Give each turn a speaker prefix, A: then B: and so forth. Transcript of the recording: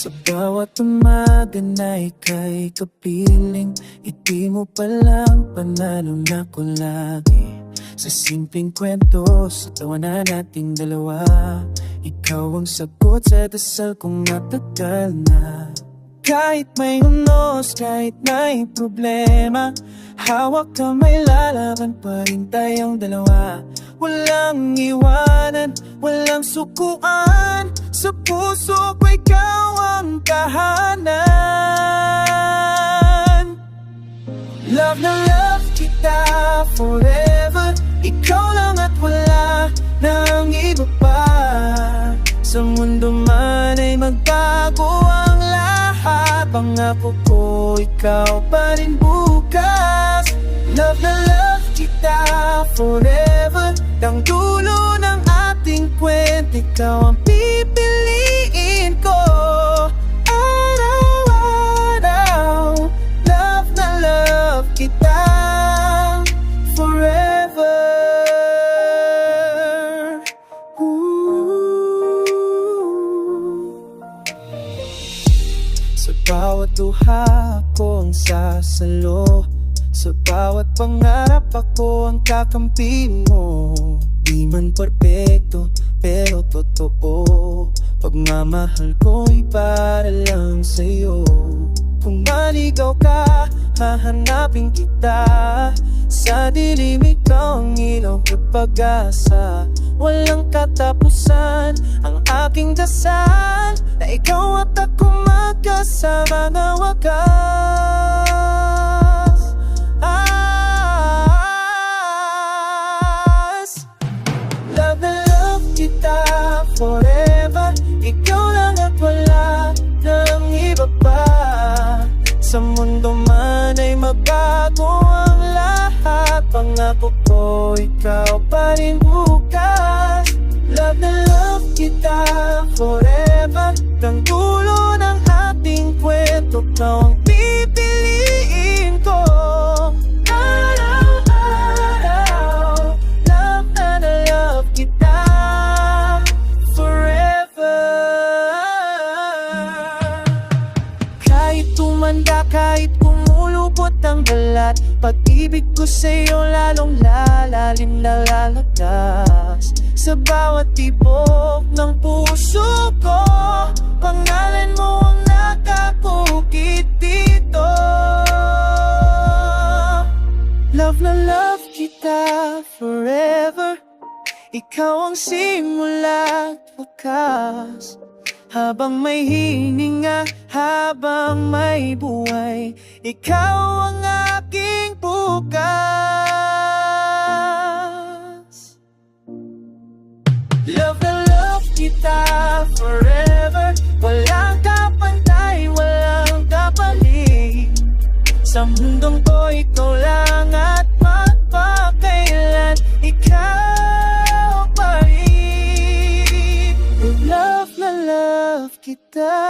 A: Sa bawat umaga na ika'y kapiling, hindi mo palang panalo na ko lagi. Sa simpleng kwento, sa tawanan nating dalawa, ikaw ang sagot sa dasal kong matagal na. Kahit may unos, kahit may problema, hawak kamay lalaban pa rin tayong dalawa. Walang iwanan, walang sukuan, sa puso ko ikaw ang tahanan. Love na love kita forever, ikaw lang at wala nang iba pa. Sa mundo man ay magbago ang lahat, pangako ko ikaw pa rin bukas. Love na love kita forever, ng dulo ng ating kwento ikaw ang pipiliin ko. Araw-araw, love na love kita forever. Sa bawat duha ko ang sasalo, sa bawat pangarap ako ang kakampi mo. Di man perfecto, pero totoo, pagmamahal ko'y para lang sa'yo. Kung maligaw ka, hahanapin kita, sa dilim ikaw ang ilaw at pag-asa. Walang katapusan ang aking dasal, na ikaw at ako magkasama na wakas. Love na love kita forever, ikaw lang at wala nang iba pa. Sa mundo man ay magbago ang lahat, pangako ko ikaw pa rin bukas. Love na love kita forever, ng dulo ng ating kwento ikaw ang pipiliin ko. Araw-araw, love na love kita forever. Kahit tumanda, kahit kumulubot ang balat, pag-ibig ko sa'yo lalong lalalim na lalakas. Sa bawat tibok ng puso ko, pangalan mo ang nakakukit dito. Love na love kita forever, ikaw ang simula at wakas. Habang may hininga, habang may buhay, ikaw ang aking bukas. Love na love kita forever, walang kapantay, walang kapalit. Sa mundong ko ikaw lang at magpakailan, ikaw pa rin. Love na love kita